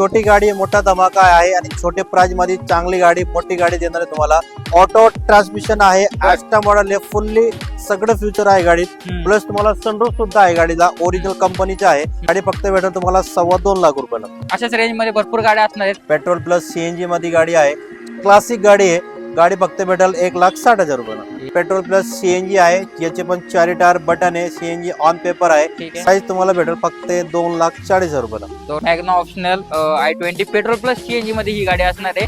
छोटी गाडी मोठा धमाका आहे आणि छोटे प्राइस मध्ये चांगली गाडी मोठी गाडी देणार आहे तुम्हाला. ऑटो ट्रान्समिशन आहे, ॲस्टा मॉडेल आहे, फुल्ली सगळं फ्युचर आहे गाडीत. प्लस तुम्हाला सनरूफ सुद्धा आहे गाडीला, ओरिजिनल कंपनीची आहे. गाडी फक्त भेटेल तुम्हाला 2.25 लाख रुपयाला. अशाच रेंज मध्ये भरपूर गाड्या असणार आहेत. पेट्रोल प्लस सीएनजी मध्ये गाडी आहे, क्लासिक गाडी आहे. गाडी फक्त भेटेल 1,60,000 रुपयाला. पेट्रोल प्लस सीएनजी आहे, याचे पण 4 टायर बटन आहे, सीएनजी ऑन पेपर आहे. साईज तुम्हाला भेटेल फक्त 2,40,000 रुपयाला. Magna optional i20 petrol plus CNG मध्ये ही गाडी असणार आहे.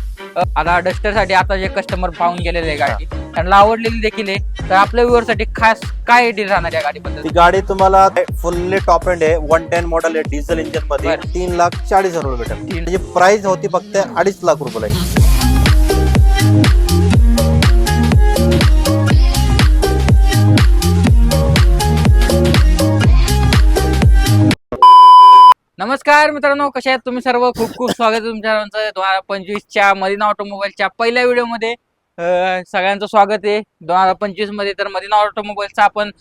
आता डस्टर साठी आता जे कस्टमर पाहून गेलेले आहे गाडी, त्यांना आवडलेली देखील आहे. तर आपल्या व्ह्यूअर साठी खास काय डील राहणार या गाडीबद्दल? ही गाडी तुम्हाला फुल्ली टॉप एंड आहे, 110 मॉडेल आहे, डिझेल इंजिन मध्ये 3,40,000 रुपये भेटेल. म्हणजे प्राइस होती फक्त 2.5 लाख रुपये. नमस्कार मित्रांनो, कसे आहेत तुम्ही सर्व? खूप खूप स्वागत आहे तुमच्या 2025च्या मदिना ऑटोमोबाईलच्या पहिल्या व्हिडिओमध्ये. सगळ्यांचं स्वागत आहे 2025 मध्ये. तर मदिना ऑटोमोबाईलचा आपण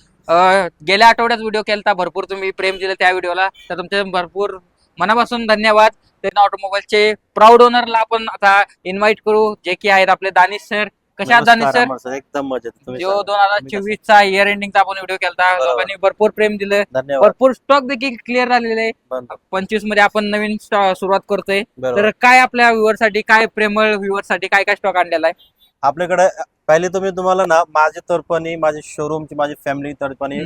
गेल्या आठवड्यात व्हिडिओ केला, भरपूर तुम्ही प्रेम दिलं त्या व्हिडिओला, तर तुमचे भरपूर मनापासून धन्यवाद. मदिना ऑटोमोबाईलचे प्राऊड ओनरला आपण आता इन्व्हाइट करू, जे की आहेत आपले दानिश सर. कशा आहात दानिश सर? एकदम मजेत. जो 2024चा इयर एंडिंगचा आपण व्हिडिओ केला, लोकांनी भरपूर प्रेम दिलं, धन्यवाद. भरपूर स्टॉक देखील क्लिअर झालेले आहे. 25 मध्ये आपण नवीन सुरुवात करतोय. तर काय आपल्या व्ह्यूअर साठी, काय प्रेमळ व्ह्यूअर साठी काय काय स्टॉक आणलेला आहे आपल्याकडे? पहिले तुम्हाला ना माझ्या तर्फाने, माझ्या शोरूमची, माझी फॅमिली तर्फाने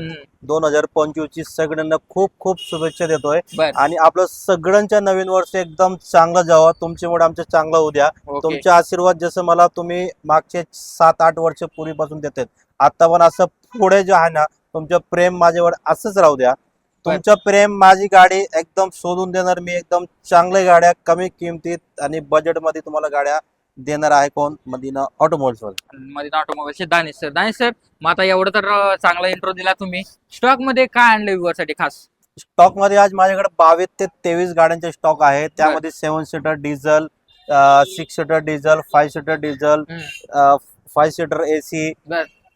2025 ची सगळ्यांना खूप खूप शुभेच्छा देतोय. आणि आपलं सगळ्यांच्या नवीन वर्ष एकदम चांगलं जावं, तुमच्यामुळे आमचं चांगलं होऊ द्या. तुमचे आशीर्वाद जसं मला तुम्ही मागचे 7-8 वर्ष पूर्वीपासून देतात, आता पण असं पुढे जे आहे ना, तुमचं प्रेम माझ्यावर असंच राहू द्या. तुमचं प्रेम, माझी गाडी एकदम शोधून देणार मी. एकदम चांगल्या गाड्या, कमी किमतीत आणि बजेट मध्ये तुम्हाला गाड्या देणार आहे. कोण? Madina automobiles. Madina ऑटोमोबाईलचे Danish sir. Danish sir, मग आता एवढं तर चांगला इंट्रो दिला तुम्ही. स्टॉक मध्ये काय आणलं व्ह्यूअर साठी खास? स्टॉक मध्ये आज माझ्याकडे 22 ते 23 गाड्यांचे स्टॉक आहे. त्यामध्ये 7 seater diesel, 6 seater diesel, 5 seater diesel, 5 seater AC,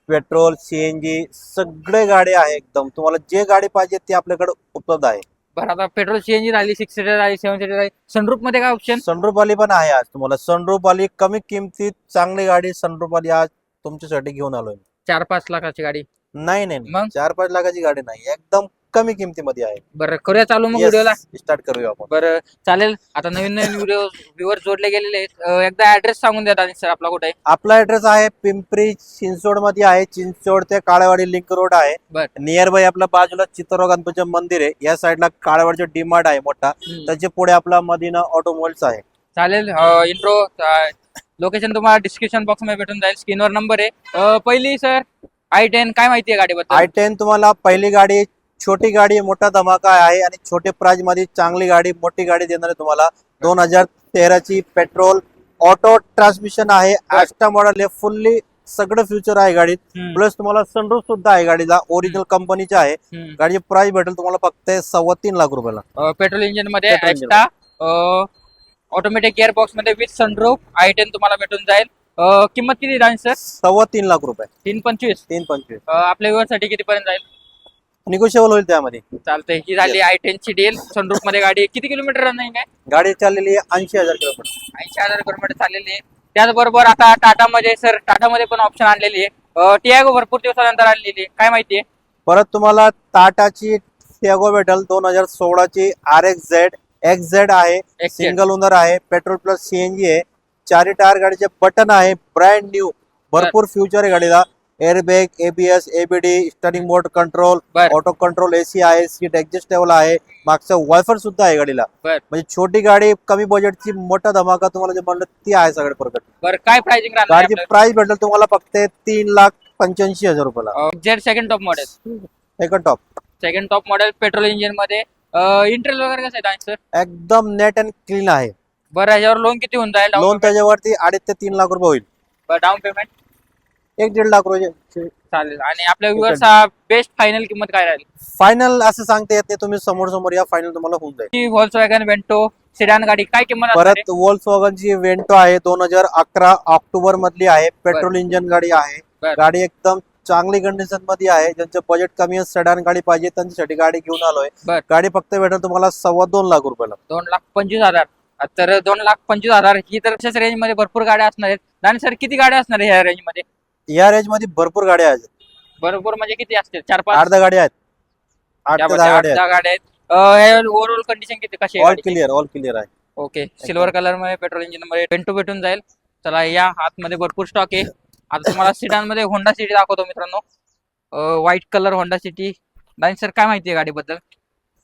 petrol, CNG, सगळे गाडी आहे. एकदम तुम्हाला जे गाडी पाहिजे ती आपल्याकडे उपलब्ध आहे. बरं, आता पेट्रोल सीएनजी राहिली, 6 सीटर राहिली, 7 सीटर राहिली, सनरूफ मध्ये काय ऑप्शन? सनरूफ वाली पण आहे आज तुम्हाला. सनरूफ वाली कमी किमतीत चांगली गाडी, सनरूफ वाली आज तुमच्यासाठी घेऊन आलोय. 4-5 लाखाची गाडी? नाही, 4-5 लाखाची गाडी नाही, एकदम कमी किमतीमध्ये आहे. बरं, करूया चालू मग व्हिडिओला. स्टार्ट करूया आपण. बरं चालेल. आता नवीन नवीन व्ह्यूअर जोडले गेलेले आहेत. एकदा ऍड्रेस सांगून द्या दानिश सर, आपला कुठे आहे? आपला ऍड्रेस आहे पिंपरी चिंचवड मध्ये आहे. चिंचवड ते काळेवाडी लिंक रोड आहे. नियर बाय आपल्या बाजूला चित्तोरा गणपतीचं मंदिर आहे. या साईडला काळेवाडीचं डीमार्ट आहे मोठा, त्याच्या पुढे आपला मदिना ऑटोमोबाईल्स आहे. चालेल. इंट्रो लोकेशन तुम्हाला डिस्क्रिप्शन बॉक्स मध्ये भेटून जाईल, स्क्रीनवर नंबर आहे. पहिली सर i10 काय माहिती आहे गाडीबद्दल? i10 तुम्हाला पहिली गाडी, छोटी गाडी मोठा धमाका आहे आणि छोटे प्राइस मध्ये चांगली गाडी मोठी गाडी देणार आहे तुम्हाला. 2013 ची पेट्रोल ऑटो ट्रान्समिशन आहे, ॲस्टा मॉडेल आहे, फुल्ली सगळं फ्युचर आहे गाडीत. प्लस तुम्हाला सनरूफ सुद्धा आहे गाडीला, ओरिजिनल कंपनीचे आहे. गाडीची प्राइस भेटेल तुम्हाला फक्त 3.25 लाख रुपयाला. पेट्रोल इंजिन मध्ये ॲस्टा ऑटोमॅटिक गिअर बॉक्स मध्ये विथ सनरूफ i10 तुम्हाला भेटून जाईल. किंमत किती राहील सर? 3.25 लाख रुपये. 3.25. आपल्या व्ह्यूअर साठी किती पर्यंत जाईल? निगोशिएबल होईल त्यामध्ये. चालतंय. ही झाली i10 ची डील. सनरूफ मध्ये गाडी. किती किलोमीटर रनिंग आहे? गाडी चाललेली आहे 80,000 किलोमीटर. 80,000 किलोमीटर चाललेली आहे. त्याचबरोबर आता टाटा मध्ये सर, टाटा मध्ये पण ऑप्शन आणलेली आहे. टियागो भरपूर दिवसानंतर आणलेली आहे, काय माहितीये? परत तुम्हाला टाटाची टियागो भेटेल. 2016 ची RXZ XZ आहे, सिंगल ओनर आहे, पेट्रोल प्लस सीएनजी आहे, 4 टायर गाडीचे बटन आहे, ब्रँड न्यू, भरपूर फ्युचर आहे गाडीला. एअरबॅग, ABS, ABD, स्टरिंग मोड कंट्रोल, ऑटो कंट्रोल, एसी आहे, सीट ऍडजस्टेबल आहे, मागचं वायफर सुद्धा आहे गाडीला. म्हणजे छोटी गाडी, कमी बजेटची, मोठा धमाका तुम्हाला जे म्हणलं ती आहे सगळे प्रकार. बरं, काय प्राइसिंग राहणार? गाडीची प्राइस भेटेल तुम्हाला फक्त 3,85,000 रुपयाला. Z second top model. Second top model petrol engine मध्ये. इंटेरियर वगैरे कसं आहे सर? एकदम नेट अँड क्लीन आहे. बरं, याच्यावर लोन किती होऊन जाईल? लोन त्याच्यावरती 2.5 ते 3 लाख रुपये होईल. डाऊन पेमेंट 1-1.5 लाख रुपये चालेल. आणि आपल्या व्ह्यूअर्सचा बेस्ट फायनल किंमत काय राहील? फायनल असं सांगता येत नाही, तुम्ही समोर या, फायनल तुम्हाला होऊन जाईल. व्हॉल्क्सवॅगन वेंटो सेडान गाडी काय किंमत? परत व्हॉल्क्सवॅगनची वेंटो आहे, 2011 ऑक्टोबर मधली आहे, पेट्रोल इंजिन गाडी आहे. गाडी एकदम चांगली कंडिशन मध्ये आहे. ज्यांचं बजेट कमी आहे, सेडान गाडी पाहिजे, त्यांच्यासाठी गाडी घेऊन आलोय. गाडी फक्त भेटेल तुम्हाला 2.25 लाख रुपयाला. 2,25,000. तर 2,25,000 ही तर अशाच रेंज मध्ये भरपूर गाड्या असणार आहेत. दानी सर किती गाड्या असणार आहे ह्या रेंज मध्ये? या रेंज मध्ये भरपूर गाड्या आहेत. भरपूर म्हणजे किती असतील? 4-5 8-10 गाड्या आहेत. 8 ते 10 गाड्या 8-10 आहेत. गाड्या आहेत. ओव्हरऑल कंडिशन किती कशी आहे ऑल गाडीची? क्लिअर, ऑल क्लिअर आहे. ओके, सिल्वर कलर मध्ये पेट्रोल इंजिन मध्ये पेंटू भेटून जाईल. चला या आतमध्ये भरपूर स्टॉक आहे. आता तुम्हाला सिडान मध्ये होंडा सिटी दाखवतो मित्रांनो. White colour Honda city. दानी सर काय माहिती आहे गाडीबद्दल?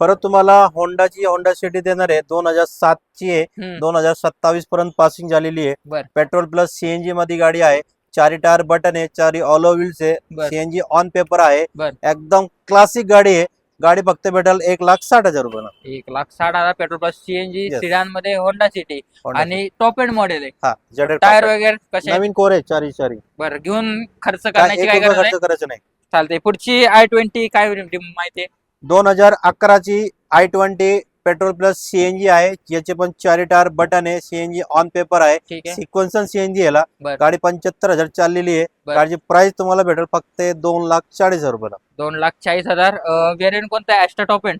परत तुम्हाला होंडा सिटी देणार आहे. 2007 ची आहे. 2027 पर्यंत पासिंग झालेली आहे. बर. पेट्रोल प्लस सीएनजी मध्ये गाडी आहे. 4 टायर बटन आहे, 4 ऑलो व्हील्स आहे, बर. सीएनजी ऑन पेपर आहे. बर. एकदम क्लासिक गाडी आहे. गाडी फक्त भेटेल 1,60,000 रुपयाला. 1,60,000 petrol plus CNG Yes. Sedan मध्ये होंडा सिटी आणि टॉप एंड मॉडेल आहे. हा, ZX टायर top end. वगैरे कसे आहेत? नवीन कोर आहे, चारी बरं, घेऊन खर्च काय करण्याची एक काय रुपया गरज आहे? खर्च करायचं नाही. चालते. पुढची i20 काय माहिती आहे? 2011 ची i20 पेट्रोल प्लस सीएनजी आहे. याचे पण 4 टायर बटन आहे, सीएनजी ऑन पेपर आहे, ठीक आहे. सिक्वेन्सल सीएनजी याला. बर. गाडी 75,000 चाललेली आहे. बर. गाडीची प्राइस तुम्हाला भेटेल फक्त 2,40,000 रुपयाला. 2,40,000. व्हेरियंट कोणता आहे? Asta top end,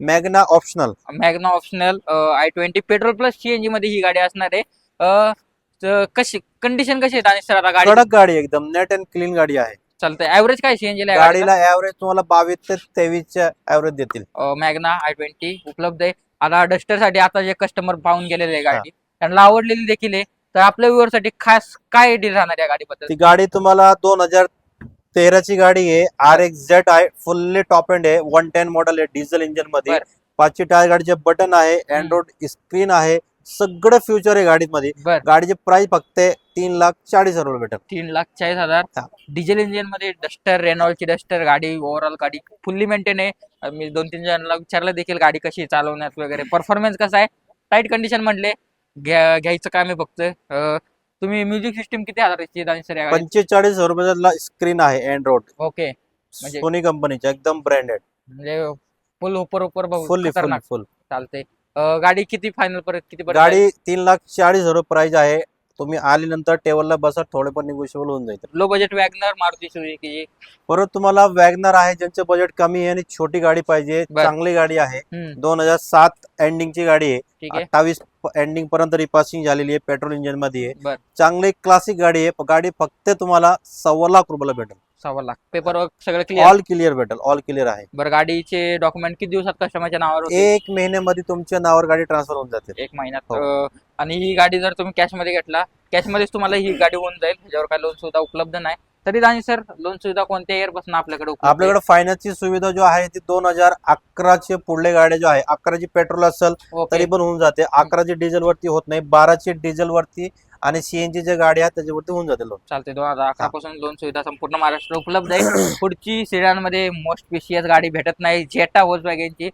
Magna optional. Magna optional, i20 petrol plus CNG मध्ये ही गाडी असणार आहे. कशी कंडिशन कशी आहे दानिश सर आता गाडी? कडक गाडी आहे, एकदम नेट अँड क्लीन गाडी आहे. चालतंय. ऍव्हरेज काय सीएनजी ला गाडीला ऍव्हरेज तुम्हाला 22 ते 23 ऍव्हरेज देतील. मॅग्ना i20 उपलब्ध आहे. आता डस्टर साठी आता जे कस्टमर पाहून गेलेले आहे गाडी, त्यांना आवडलेली देखील आहे. तर आपल्या व्ह्युअर साठी खास काय डील राहणार या गाडीबद्दल? ती गाडी तुम्हाला 2013 ची गाडी आहे. RXZ आहे, फुल्ली टॉप एंड आहे, 110 मॉडेल आहे, डिझेल इंजिन मध्ये. बर. 5 टायर गाडीचे बटन आहे, अँड्रॉइड स्क्रीन आहे, सगळं फ्युचर आहे गाडीमध्ये. बर. गाडीची प्राइस फक्त 3,40,000 रुपये भेटेल. 3,40,000. हा. डिझेल इंजिन मध्ये डस्टर, रेनॉल्डची डस्टर गाडी, ओव्हरऑल गाडी फुल्ली मेंटेन आहे. मी 2-3 जणांना विचारलं देखील गाडी कशी चालवण्यात वगैरे, परफॉर्मन्स कसा आहे. टाईट कंडिशन म्हटले घ्यायचं काम आहे फक्त. तुम्ही म्युझिक सिस्टम किती हजाराची दानिश सर या गाडीत? 45,000 रुपयाला स्क्रीन आहे, अँड्रॉइड, ओके, म्हणजे सोनी कंपनीचे, एकदम ब्रँडेड, म्हणजे फुल उपर फुल्ली खतरनाक. फुल. चालते. गाडी किती फायनल परत किती पर्यंत? गाडी 3,40,000 रुपये प्राइस आहे. तुम्ही आल्यानंतर टेबलला बसा, थोडे पण निगोशिएबल होऊन जाईल. Low budget WagonR Maruti Suzuki. परत तुम्हाला वॅगनर आहे, ज्यांचं बजेट कमी आहे आणि छोटी गाडी पाहिजे, बर. चांगली गाडी आहे. हम्म, 2007 एंडिंग ची गाडी आहे. ठीक आहे. 28 एंडिंग पर्यंत रिपासिंग झालेली आहे, पेट्रोल इंजिन मध्ये आहे. बर. चांगली क्लासिक गाडी आहे. गाडी फक्त तुम्हाला 1,15,000 रुपयाला भेटेल. 1,15,000. पेपर वर्क सगळं क्लिअर? ऑल क्लिअर भेटेल, ऑल क्लिअर आहे. बरं, गाडीचे डॉक्युमेंट किती दिवसात कस्टमरच्या नावावर होतील? 1 महिन्यामध्ये तुमच्या नावावर गाडी ट्रान्सफर होऊन जाते. 1 महिन्यात. हो. आणि ही गाडी जर तुम्ही कॅश मध्ये घेतला, कॅश मध्येच तुम्हाला ही गाडी होऊन जाईल. ह्याच्यावर काय लोन सुविधा उपलब्ध नाही. तरी दानिश सर, लोन सुविधा कोणत्या इयर पासून आपल्याकडे उपलब्ध आहे? आपल्याकडे फायनान्सची सुविधा जो आहे ती 2011 चे पुढले गाड्या जो आहे, 11 ची पेट्रोल असेल ओके. तरी पण होऊन जाते. 11 ची डिझेल वरती होत नाही, 12 ची डिझेल वरती आणि सीएनजी ज्या गाड्या आहेत त्याच्यावरती होऊन जाते लोन. चालते. 2011 पासून लोन सुविधा संपूर्ण महाराष्ट्र उपलब्ध आहे. पुढची सिडान मध्ये मोस्ट स्पेशियस गाडी भेटत नाही, जेटा व्होल्क्सवॅगनची.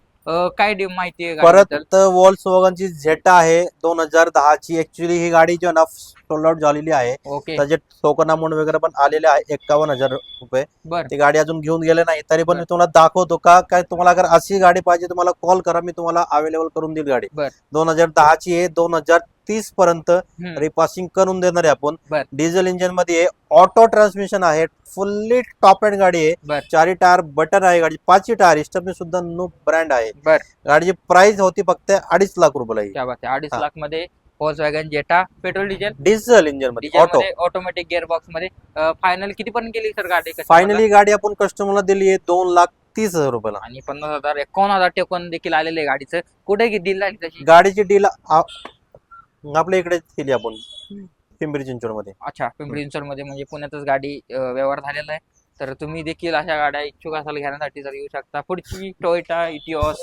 काय माहिती आहे गाडीबद्दल? परत Volkswagenची झेटा आहे 2010 ची. ऍक्च्युली ही गाडी जी आहे ना सोल्ड आउट झालेली आहे. ओके. त्याचे टोकन अमाऊंट वगैरे पण आलेले आहे 51,000 रुपये. बर. ती गाडी अजून घेऊन गेले नाही, तरी पण बर. मी तुम्हाला दाखवतो का काय. तुम्हाला अगर अशी गाडी पाहिजे तुम्हाला कॉल करा, मी तुम्हाला अवेलेबल करून देईल गाडी. बर. 2010 ची आहे, 2030 पर्यंत हम्म, रिपासिंग करून देणार आहे आपण. बर. डिझेल इंजिन मध्ये आहे, ऑटो ट्रान्समिशन आहे, फुल्ली टॉप एंड गाडी आहे. बर. 4 टायर बटन आहे गाडी, 5 टायर स्टपनी सुद्धा नो ब्रँड आहे. बर. गाडीची प्राइस होती फक्त 2.5 लाख रुपयाला. क्या बात आहे. 2.5 हा. लाख मध्ये व्होल्क्सवॅगन जेटा, पेट्रोल डिझेल डिझेल इंजिन मध्ये डिझेल ऑटो. मध्ये, ऑटोमॅटिक गिअर बॉक्स मध्ये. फायनल किती पर्यंत गेली सर गाडी customer ला? फायनली गाडी आपण कस्टमरला दिली आहे 2,30,000 रुपयाला. आणि 50,000 51,000 टेकून देखील आलेले आहे गाडीचं. कुठे डील झाली तशी? गाडीची डील आपल्या इकडे केली आपण, पिंपरी चिंचवड मध्ये. अच्छा, पिंपरी चिंचवड मध्ये, म्हणजे पुण्यातच गाडी व्यवहार झालेला आहे. तर तुम्ही देखील अशा गाड्या इच्छुक असाल घेण्यासाठी तर येऊ शकता. पुढची Toyota Etios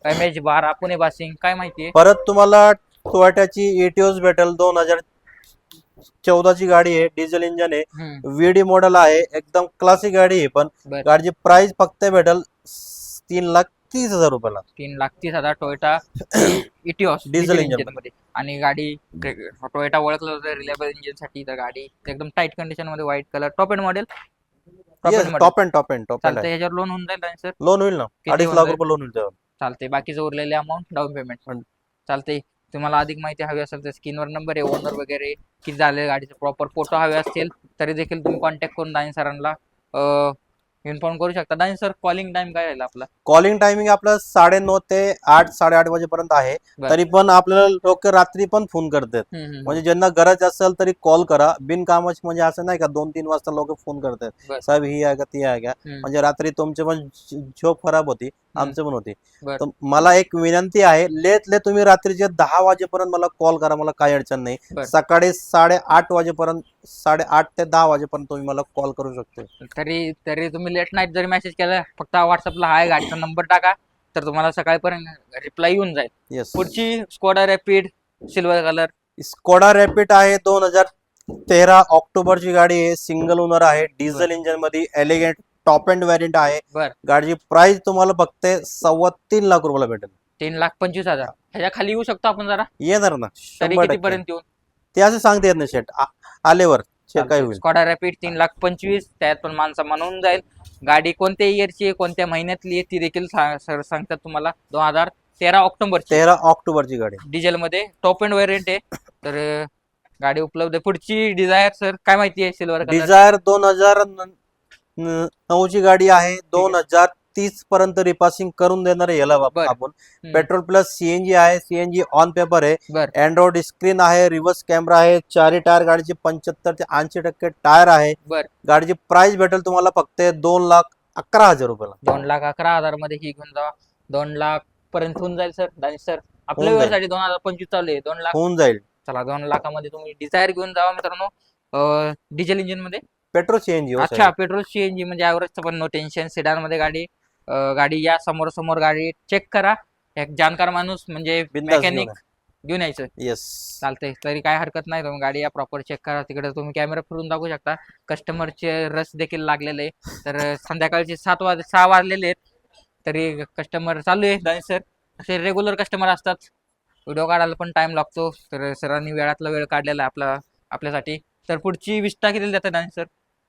MH12 Pune passing, काय माहिती आहे? परत तुम्हाला टोयोटाची एटिओस भेटेल. 2014 ची गाडी आहे, डिझेल इंजिन आहे, हम्म, VD मॉडेल आहे, एकदम क्लासिक गाडी आहे. पण बर. गाडीची प्राइस फक्त भेटेल 3,30,000 रुपयाला. 3,30,000 Toyota Etios diesel engine engine मध्ये. आणि गाडी टोयोटा ओळखलं जातं रिलायबल इंजिन साठी. तर गाडी एकदम टाईट कंडिशन मध्ये, white colour, top end model. Top end चालतंय. ह्याच्यावर लोन होऊन जाईल सर? लोन होईल ना, किती 2.5 होऊन लाख जाईल? रुपये लोन होईल त्यावर. चालते. बाकीचं उरलेले अमाऊंट डाऊन पेमेंट. चालते. तुम्हाला अधिक माहिती हवी असेल तर स्क्रीनवर नंबर आहे, ओनर वगैरे किती झाले, गाडीचे प्रॉपर फोटो हवे असतील तरी देखील तुम्ही कॉन्टॅक्ट करून दानिश सरांना इन्फॉर्म करू शकता. आणि सर कॉलिंग टाइम काय राहील आपला? कॉलिंग टायमिंग आपलं 9:30 ते 8 8:30 वाजेपर्यंत आहे. बरं. तरी पण आपल्याला लोक रात्री पण फोन करतात. हम्म. म्हणजे ज्यांना गरज असेल तरी कॉल करा. बिनकामाची म्हणजे असं नाही का 2-3 वाजता लोक फोन करतात, बरं. साहेब ही आहे का ती आहे का. म्हणजे रात्री तुमची पण झोप खराब होती, आमची पण होती. बरं. तर मला एक विनंती आहे, लेट ले तुम्ही रात्रीचे 10 वाजेपर्यंत मला कॉल करा, मला काही अडचण नाही. बरं. सकाळी 8:30 वाजेपर्यंत 8:30 ते 10 वाजेपर्यंत तुम्ही मला कॉल करू शकता. तरी तुम्ही लेट नाईट जरी मेसेज केला, फक्त व्हॉट्सअपला हाय गाडीचा नंबर टाका, तर तुम्हाला सकाळपर्यंत रिप्लाय येऊन जाईल. येस. पुढची Skoda rapid silver colour. Skoda rapid आहे, 2013 ऑक्टोबरची गाडी आहे, सिंगल ओनर आहे, डिझेल इंजिन मध्ये, एलिगेंट टॉप एंड व्हेरियंट आहे. बर. गाडीची प्राइस तुम्हाला फक्त 3.25 लाख रुपयाला भेटेल. 3,25,000. ह्याच्या खाली येऊ शकतो आपण जरा? येणार ना, तरी 100%. किती पर्यंत येऊन? ते असं सांगते येत नाही शेट, आल्यावर चेक काय होईल. स्कॉडा रॅपिड 3,25,000, त्यात पण माणसा म्हणून जाईल. गाडी कोणत्या इयरची आहे, कोणत्या महिन्यातली आहे ती देखील सर सांगतात तुम्हाला. 2013 ऑक्टोबर 13 ऑक्टोबरची गाडी, डिझेल मध्ये, टॉप एंड व्हेरियंट आहे. तर गाडी उपलब्ध आहे. पुढची डिझायर सर, काय माहिती आहे सिल्वर कलर? डिझायर 2009 ची गाडी आहे, 2030 पर्यंत रिपासिंग करून देणार आहे याला आपण. पेट्रोल प्लस सीएनजी आहे, सीएनजी ऑन पेपर आहे. अँड्रॉइड स्क्रीन आहे, रिव्हर्स कॅमेरा आहे, 4 टायर, गाडीचे 75 ते 80% टायर आहे. गाडीची प्राइस भेटेल तुम्हाला फक्त 2,11,000 रुपयाला. 2,11,000 मध्ये ही घेऊन जावा. 2 लाख पर्यंत होऊन जाईल सर. दानिश सर, आपल्या होऊन वेळेसाठी 2025 चालू आहे, 2 लाख होऊन जाईल. चला, 2 लाखामध्ये तुम्ही डिझायर घेऊन जावा मित्रांनो. डिझेल इंजिन मध्ये, पेट्रोल सीएनजी. अच्छा, पेट्रोल सीएनजी म्हणजे ॲव्हरेजचं पण नो टेन्शन. सेडान मध्ये गाडी. गाडी या समोर गाडी चेक करा. एक जाणकार माणूस म्हणजे मेकॅनिक घेऊन यायचं. येस, चालतंय, तरी काय हरकत नाही. तुम्ही गाडी या प्रॉपर चेक करा. तिकडे तुम्ही कॅमेरा फिरून दाखवू शकता. कस्टमरचे रस देखील लागलेले आहे. तर संध्याकाळचे 6 वाजलेले आहेत, तरी कस्टमर चालू आहे. दानिश सर असे रेग्युलर कस्टमर असतात. व्हिडिओ काढायला पण टाइम लागतो, तर सरांनी वेळातला वेळ काढलेला आहे आपल्यासाठी. तर पुढची विस्टा किती देतात दानिश सर?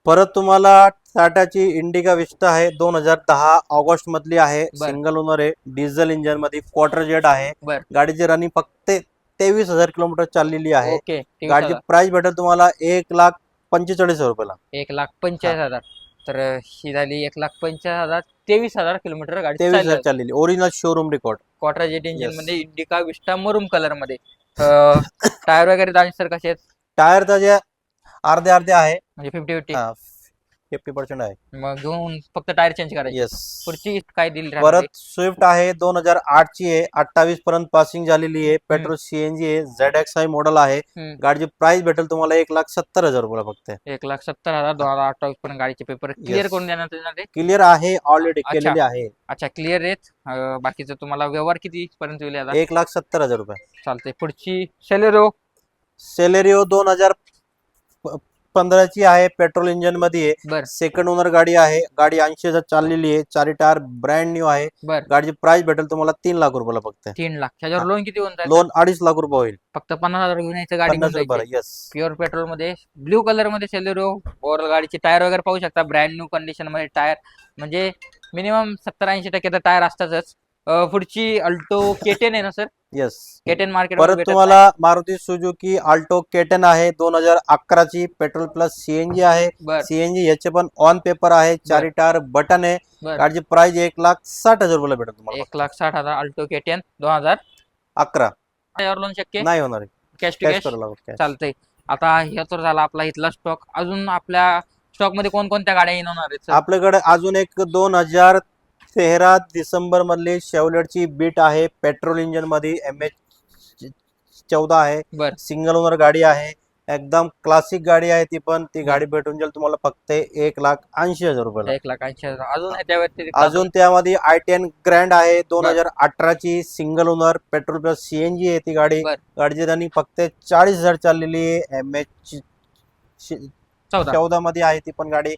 परत तुम्हाला टाटाची इंडिका विस्टा आहे, 2010 ऑगस्ट मधली आहे, सिंगल ओनर आहे, डिझेल इंजिन मध्ये, क्वार्टर जेट आहे. गाडीची रनिंग फक्त 23,000 किलोमीटर चाललेली आहे. गाडीची प्राइस भेटेल तुम्हाला 1,45,000 रुपयाला. 1,45,000. तर ही झाली 1,45,000. 23,000 किलोमीटर गाडी 23,000 चाललेली, original showroom record. Quarter jet engine मध्ये, इंडिका विस्टा मरून कलर मध्ये. टायर वगैरे दानिश सर कसे आहेत? टायर त्याचे अर्धे आहे, म्हणजे 50-50. 50% आहे. मग घेऊन फक्त टायर चेंज करायचे. येस. पुढची काय दिली? परत स्विफ्ट आहे, 2008 ची आहे, 28 पर्यंत पासिंग झालेली आहे, पेट्रोल सीएनजी आहे, ZXi मॉडेल आहे. गाडीची प्राइस भेटेल तुम्हाला 1,70,000 रुपयाला फक्त. 1,70,000. 2028 पर्यंत गाडीचे पेपर क्लिअर करून देण्यात येणार आहे. क्लिअर आहे, ऑलरेडी केलेले आहे. अच्छा, क्लिअर आहेत. बाकीचं तुम्हाला व्यवहार किती पर्यंत होईल? 1,70,000 रुपये. चालते. पुढची सेलेरिओ 2015 ची आहे, पेट्रोल इंजिन मध्ये आहे, सेकंड ओनर गाडी आहे. गाडी 80,000 चाललेली आहे, 4 टायर ब्रँड न्यू आहे. गाडीची प्राइस भेटेल तुम्हाला 3 लाख रुपयाला फक्त. 3 लाख. त्याच्यावर लोन किती होऊन जाईल? लोन 2.5 लाख रुपये होईल. फक्त 50,000 घेऊन यायचं, गाडी प्युअर पेट्रोल मध्ये, ब्ल्यू कलर मध्ये सेलेरिओ. ओव्हरऑल गाडीचे टायर वगैरे पाहू शकता, ब्रँड न्यू कंडिशन मध्ये टायर. म्हणजे मिनिमम 70-80% टायर असतातच. पुढची अल्टो K10 आहे ना सर? Yes, K10 market. परत तुम्हाला मारुती सुझुकी अल्टो K10 आहे, 2011 ची, पेट्रोल प्लस सीएनजी आहे. सीएनजी याचे पण ऑन पेपर आहे, 4 टायर बटन आहे. गाडीची प्राइस 1,60,000 रुपयाला भेटेल तुम्हाला. 1,60,000 अल्टो K10 2011. यावर लोन शक्य नाही होणार, कॅश टू कॅश चालतंय. आता हे तर झाला आपला इथला स्टॉक. अजून आपल्या स्टॉक मध्ये कोणकोणत्या गाड्या येणार आहेत? आपल्याकडे अजून एक 2013 डिसेंबर मधली शेवलेटची बीट आहे, पेट्रोल इंजिन मध्ये, MH14 आहे, सिंगल ओनर गाडी आहे, एकदम क्लासिक गाडी आहे ती पण. ती गाडी भेटून जाईल तुम्हाला फक्त 1,80,000 रुपयाला. 1,80,000. अजून त्यामध्ये i10 ग्रँड आहे, 2018 ची, single owner, petrol plus CNG आहे ती गाडी. गाडीची रनिंग फक्त 40,000 चाललेली आहे, MH14 मध्ये आहे ती पण गाडी.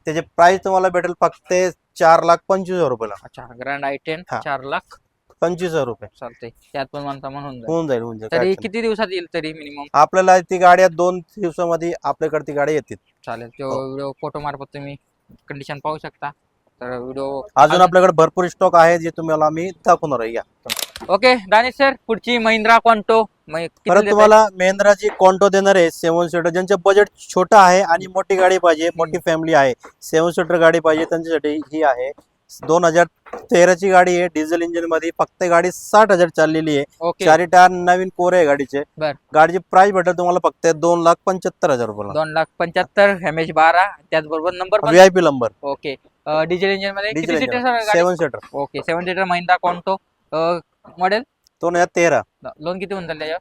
त्याची प्राइस तुम्हाला भेटेल फक्त 4,25,000 रुपयाला. अच्छा, ग्रँड i10 4,25,000 रुपये. चालते. त्यात पण म्हणता म्हणून होऊन जाईल. तरी किती दिवसात येईल तरी मिनिमम? आपल्याला ती गाड्या 2 दिवसामध्ये आपल्याकडे ती गाडी येतील. चालेल. तो व्हिडिओ फोटो मार्फत तुम्ही कंडिशन पाहू शकता. तर व्हिडिओ अजून आपल्याकडे भरपूर स्टॉक आहे, जे तुम्हाला आम्ही दाखवणार आहे. या ओके दानिश सर, पुढची महिंद्रा कॉन्टो परत तुम्हाला महिंद्राची कॉन्टो देणार आहे 7 सीटर, ज्यांचं बजेट छोटं आहे आणि मोठी गाडी पाहिजे, मोठी फॅमिली आहे, 7 सीटर गाडी पाहिजे त्यांच्यासाठी ही आहे. 2013ची गाडी आहे, डिझेल इंजिन मध्ये. फक्त गाडी 60,000 चाललेली आहे. ओके. 4 टायर नवीन कोरे आहे गाडीचे. बर. गाडीची प्राइस भेटेल तुम्हाला फक्त 2,75,000 रुपयाला. 2,75,000 MH12 त्याचबरोबर नंबर पण VIP number. Okay. Diesel engine मध्ये किती diesel seater 7 seater. Okay 7 seater Mahindra कॉन्टो model. 2013. Loan किती होऊन त्याच्यावर?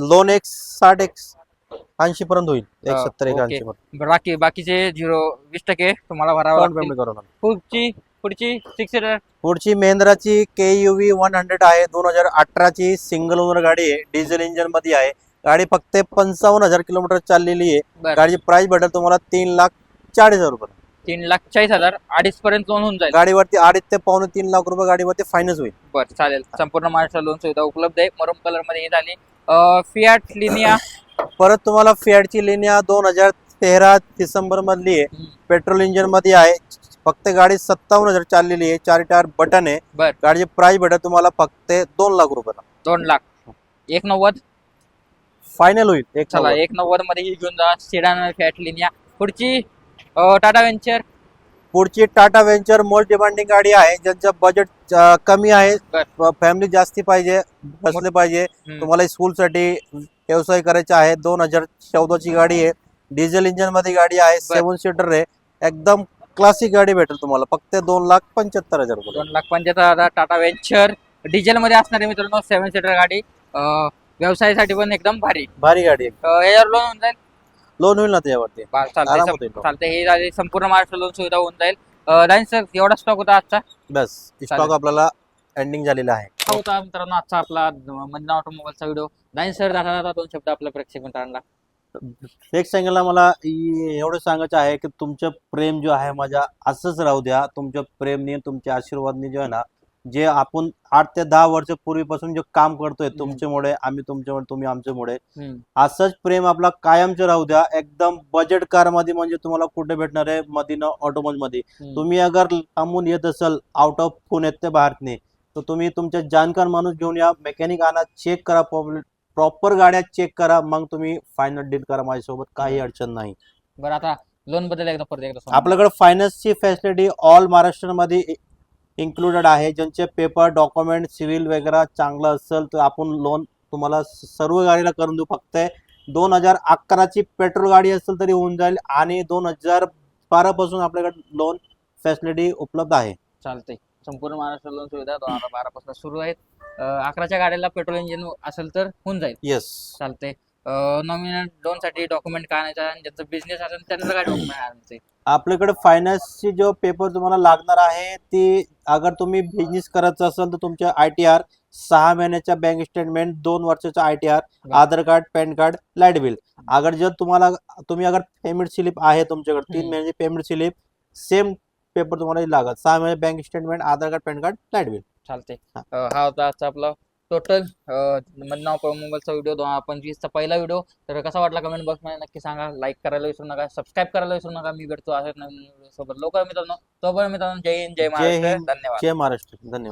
लोन 60-80 पर्यंत होईल. 70-80 पर्यंत. बाकीचे 20% तुम्हाला भरावं लागतील. पेमेंट करून. पुढची 6 सीटर. पुढची महिंद्राची KUV 100 आहे. 2018ची सिंगल ओनर गाडी आहे, डिझेल इंजिन मध्ये आहे. गाडी फक्त 55,000 किलोमीटर चाललेली आहे. गाडीची प्राइस भेटेल तुम्हाला 3,40,000 रुपये. 3,40,000 2.5 पर्यंत लोन होऊन जाईल. गाडीवरती 2.5 ते 3 लाख रुपये गाडीवरती फायनान्स होईल. बरं चालेल. संपूर्ण महाराष्ट्र लोन सुविधा उपलब्ध आहे. मरून कलर मध्ये ही झाली. फियाट लिनिया. परत तुम्हाला फियाटची लिनिया 2013 डिसेंबर मधली आहे, पेट्रोल इंजिन मध्ये आहे. फक्त गाडी 57,000 चाललेली आहे. 4 टायर बटन आहे. बर. गाडीची प्राइस भेटेल तुम्हाला फक्त 2 लाख रुपयाला. 2 लाख. 1,90 फायनल होईल. चला 1,90 मध्ये ही घेऊन जा सेडान फियाट लिनिया. पुढची टाटा वेंचर. पुढची टाटा वेंचर मोस्ट डिमांडिंग गाडी आहे, ज्यांचं बजेट कमी आहे, फॅमिली जास्ती पाहिजे, बसले पाहिजे. तुम्हाला स्कूल साठी व्यवसाय करायचा आहे. 2014ची गाडी आहे, डिझेल इंजिन मध्ये गाडी आहे, 7 सीटर आहे. एकदम क्लासिक गाडी भेटेल तुम्हाला फक्त 2,75,000 रुपये. 2,75,000 टाटा वेंचर डिझेल मध्ये असणारे मित्रांनो 7 सीटर गाडी. व्यवसायासाठी पण एकदम भारी गाडी आहे. याच्यावर लोन होऊन जाईल. लोन होईल ना त्याच्यावरती. चालतंय. हे झाले संपूर्ण महाराष्ट्र लोन सुविधा होऊन जाईल. दानिश सर, एवढा स्टॉक होता आजचा. बस स्टॉक आपल्याला एंडिंग झालेला आहे. होता मित्रांनो आजचा आपला महिंद्रा ऑटोमोबाईलचा व्हिडिओ. दानिश सर, दाखवा 2 शब्द आपल्या प्रेक्षक मित्रांना. एक सांगायला मला एवढं सांगायचं आहे की तुमचं प्रेम जो आहे माझ्या असंच राहू द्या. तुमच्या प्रेमने, तुमच्या आशीर्वादने जो आहे ना, जे आपण 8 ते 10 वर्ष पूर्वीपासून जे काम करतोय तुमच्यामुळे, आम्ही तुमच्यामुळे, तुम्ही आमच्यामुळे, असंच प्रेम आपला कायमचं राहू द्या. एकदम बजेट कार मध्ये म्हणजे तुम्हाला कुठे भेटणार आहे? मदीना ऑटोमोबाईल मध्ये. तुम्ही अगर लांबून येत असाल, आउट ऑफ पुणे ते भारतने, तर तुम्ही तुमच्या जाणकार माणूस घेऊन या. मेकॅनिक आणा, चेक करा, प्रॉपर गाड्या चेक करा, मग तुम्ही फायनल डील करा माझ्यासोबत. काही अडचण नाही. बरं, आता लोन बद्दल परत एकदा आपल्याकडे फायनान्सची फॅसिलिटी ऑल महाराष्ट्रामध्ये इन्क्लुडेड आहे. ज्यांचे पेपर, डॉक्युमेंट, सिव्हिल वगैरे चांगलं असेल तर आपण लोन तुम्हाला सर्व गाडीला करून देऊ. फक्त 2011ची पेट्रोल गाडी असेल तरी होऊन जाईल आणि 2012 पासून आपल्याकडे लोन फॅसिलिटी उपलब्ध आहे. चालतंय. संपूर्ण महाराष्ट्र लोन सुविधा 2012 पासून सुरू आहेत. 11च्या गाडीला पेट्रोल इंजिन असेल तर होऊन जाईल. येस, चालतंय. नॉमिनल लोन साठी डॉक्युमेंट काय आणायचं आणि ज्यांचा बिझनेस असेल त्यांना काय डॉक्युमेंट आणायचे? आपल्याकडे फायनान्सची जो पेपर तुम्हाला लागणार आहे ती, अगर तुम्ही बिझनेस करायचा असेल तर तुमच्या ITR, 6 महिन्याच्या बँक स्टेटमेंट, 2 वर्षाचा ITR, Aadhaar card, PAN card, light bill. अगर जर तुम्ही अगर पेमेंट स्लिप आहे तुमच्याकडे 3 महिन्याची पेमेंट स्लिप, सेम पेपर तुम्हाला लागत. 6 महिने bank statement, Aadhaar card, PAN card, light bill. चालते. हा होता आजचा आपला टोटल महिंद्रा ऑटोमोबाईलचा व्हिडिओ 2025चा पहिला व्हिडिओ. तर कसा वाटला कमेंट बॉक्स मध्ये नक्की सांगा. लाईक करायला विसरू नका, सबस्क्राईब करायला विसरू नका. मी भेटतो असेच नवीन व्हिडिओ सोबत लवकर मित्रांनो. तोपर्यंत मित्रांनो, जय हिंद, जय महाराष्ट्र. धन्यवाद. जय महाराष्ट्र. धन्यवाद.